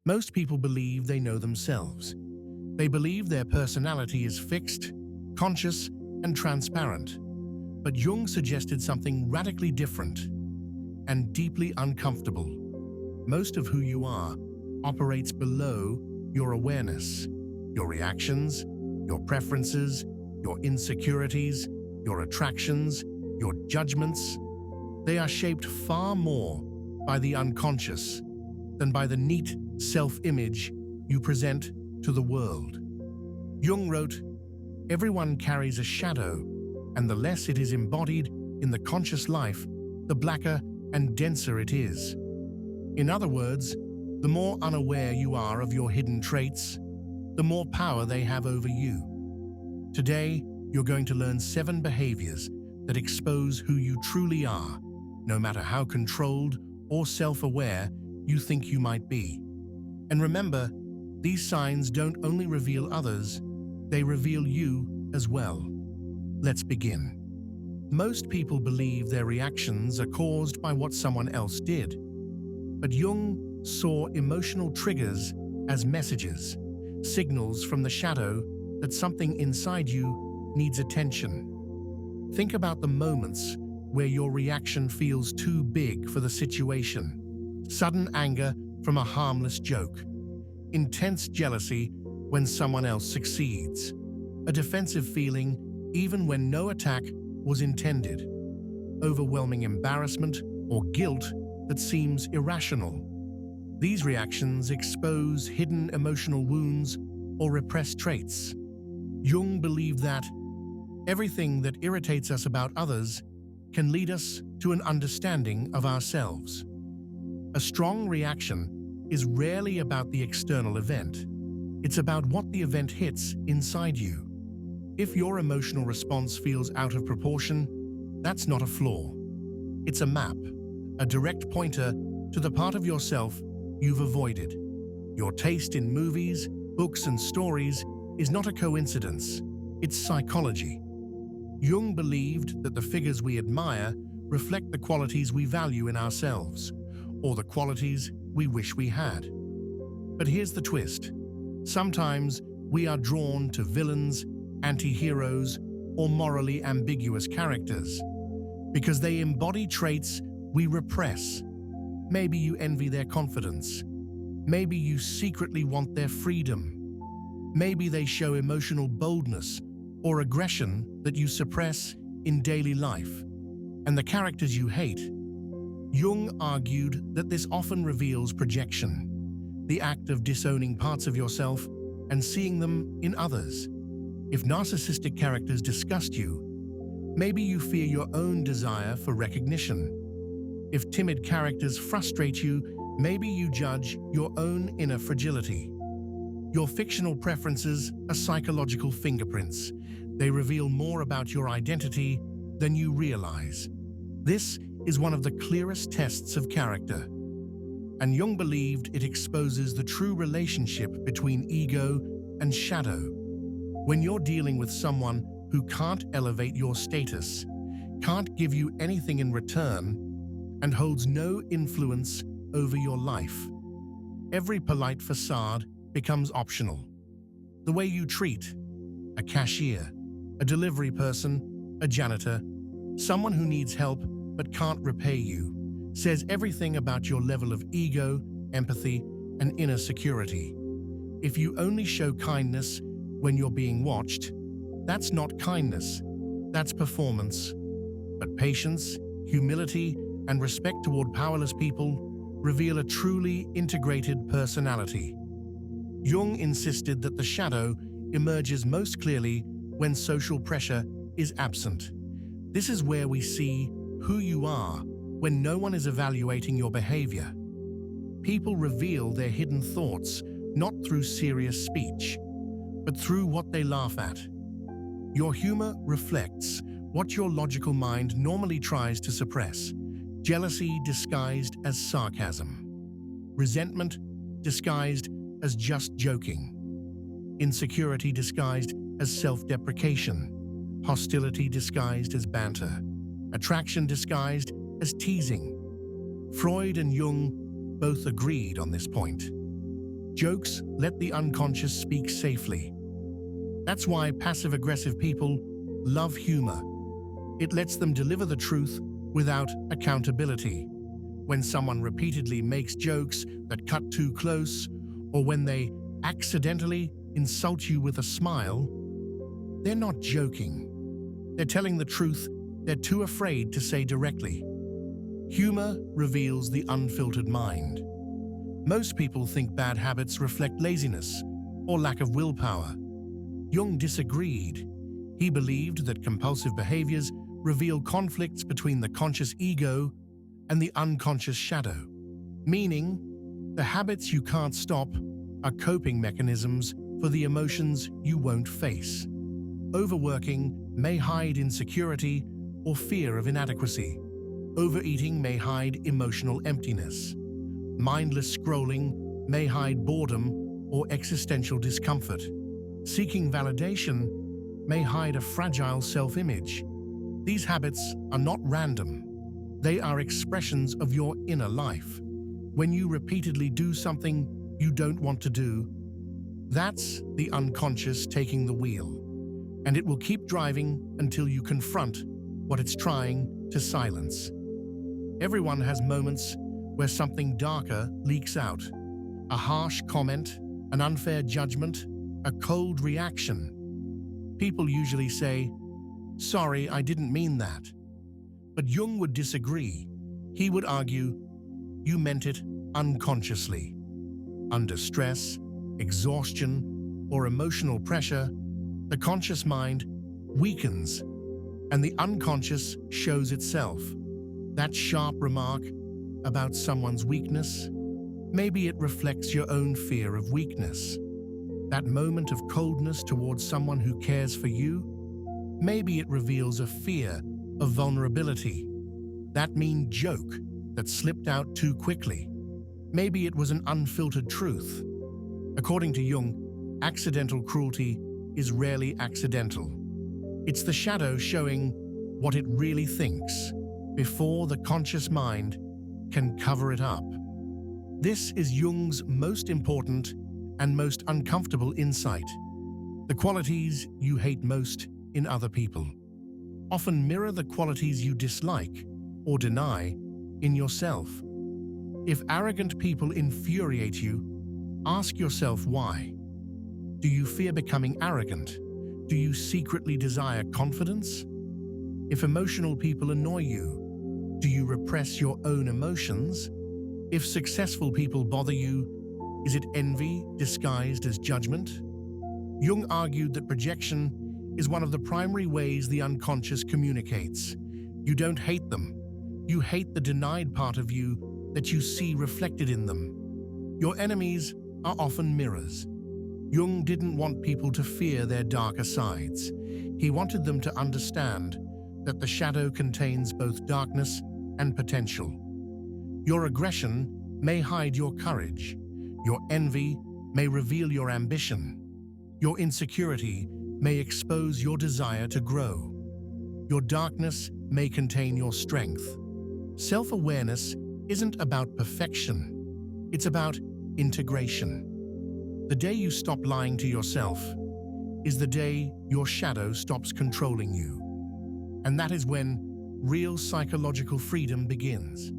Most people believe they know themselves. They believe their personality is fixed, conscious, and transparent. But Jung suggested something radically different and deeply uncomfortable. Most of who you are operates below your awareness. Your reactions, your preferences, your insecurities, your attractions, your judgments, they are shaped far more by the unconscious than by the neat self-image you present to the world. Jung wrote, "Everyone carries a shadow, and the less it is embodied in the conscious life, the blacker and denser it is." In other words, the more unaware you are of your hidden traits, the more power they have over you. Today, you're going to learn 7 behaviors that expose who you truly are, no matter how controlled or self-aware you think you might be. And remember, these signs don't only reveal others, they reveal you as well. Let's begin. Most people believe their reactions are caused by what someone else did. But Jung saw emotional triggers as messages, signals from the shadow that something inside you needs attention. Think about the moments where your reaction feels too big for the situation. Sudden anger from a harmless joke. Intense jealousy when someone else succeeds. A defensive feeling even when no attack was intended. Overwhelming embarrassment or guilt that seems irrational. These reactions expose hidden emotional wounds or repressed traits. Jung believed that everything that irritates us about others can lead us to an understanding of ourselves. A strong reaction is rarely about the external event. It's about what the event hits inside you. If your emotional response feels out of proportion, that's not a flaw. It's a map, a direct pointer to the part of yourself you've avoided. Your taste in movies, books, and stories is not a coincidence. It's psychology. Jung believed that the figures we admire reflect the qualities we value in ourselves, or the qualities we wish we had. But here's the twist. Sometimes we are drawn to villains, anti-heroes, or morally ambiguous characters because they embody traits we repress. Maybe you envy their confidence. Maybe you secretly want their freedom. Maybe they show emotional boldness or aggression that you suppress in daily life. And the characters you hate, Jung argued that this often reveals projection, the act of disowning parts of yourself and seeing them in others. If narcissistic characters disgust you, maybe you fear your own desire for recognition. If timid characters frustrate you, maybe you judge your own inner fragility. Your fictional preferences are psychological fingerprints. They reveal more about your identity than you realize. This is one of the clearest tests of character. And Jung believed it exposes the true relationship between ego and shadow. When you're dealing with someone who can't elevate your status, can't give you anything in return, and holds no influence over your life, every polite facade becomes optional. The way you treat a cashier, a delivery person, a janitor, someone who needs help but can't repay you, says everything about your level of ego, empathy, and inner security. If you only show kindness when you're being watched, that's not kindness, that's performance. But patience, humility, and respect toward powerless people reveal a truly integrated personality. Jung insisted that the shadow emerges most clearly when social pressure is absent. This is where we see who you are when no one is evaluating your behavior. People reveal their hidden thoughts not through serious speech, but through what they laugh at. Your humor reflects what your logical mind normally tries to suppress. Jealousy disguised as sarcasm. Resentment disguised as just joking. Insecurity disguised as self-deprecation. Hostility disguised as banter. Attraction disguised as teasing. Freud and Jung both agreed on this point. Jokes let the unconscious speak safely. That's why passive-aggressive people love humor. It lets them deliver the truth without accountability. When someone repeatedly makes jokes that cut too close, or when they accidentally insult you with a smile, they're not joking. They're telling the truth they're too afraid to say directly. Humor reveals the unfiltered mind. Most people think bad habits reflect laziness or lack of willpower. Jung disagreed. He believed that compulsive behaviors reveal conflicts between the conscious ego and the unconscious shadow, meaning the habits you can't stop are coping mechanisms for the emotions you won't face. Overworking may hide insecurity or fear of inadequacy. Overeating may hide emotional emptiness. Mindless scrolling may hide boredom or existential discomfort. Seeking validation may hide a fragile self-image. These habits are not random. They are expressions of your inner life. When you repeatedly do something you don't want to do, that's the unconscious taking the wheel, and it will keep driving until you confront what it's trying to silence. Everyone has moments where something darker leaks out. A harsh comment, an unfair judgment, a cold reaction. People usually say, "Sorry, I didn't mean that." But Jung would disagree. He would argue, you meant it unconsciously. Under stress, exhaustion, or emotional pressure, the conscious mind weakens, and the unconscious shows itself. That sharp remark about someone's weakness, maybe it reflects your own fear of weakness. That moment of coldness towards someone who cares for you, maybe it reveals a fear of vulnerability. That mean joke that slipped out too quickly, maybe it was an unfiltered truth. According to Jung, accidental cruelty is rarely accidental. It's the shadow showing what it really thinks before the conscious mind can cover it up. This is Jung's most important and most uncomfortable insight. The qualities you hate most in other people often mirror the qualities you dislike or deny in yourself. If arrogant people infuriate you, ask yourself why. Do you fear becoming arrogant? Do you secretly desire confidence? If emotional people annoy you, do you repress your own emotions? If successful people bother you, is it envy disguised as judgment? Jung argued that projection is one of the primary ways the unconscious communicates. You don't hate them. You hate the denied part of you that you see reflected in them. Your enemies are often mirrors. Jung didn't want people to fear their darker sides. He wanted them to understand that the shadow contains both darkness and potential. Your aggression may hide your courage. Your envy may reveal your ambition. Your insecurity may expose your desire to grow. Your darkness may contain your strength. Self-awareness isn't about perfection. It's about integration. The day you stop lying to yourself is the day your shadow stops controlling you. And that is when real psychological freedom begins.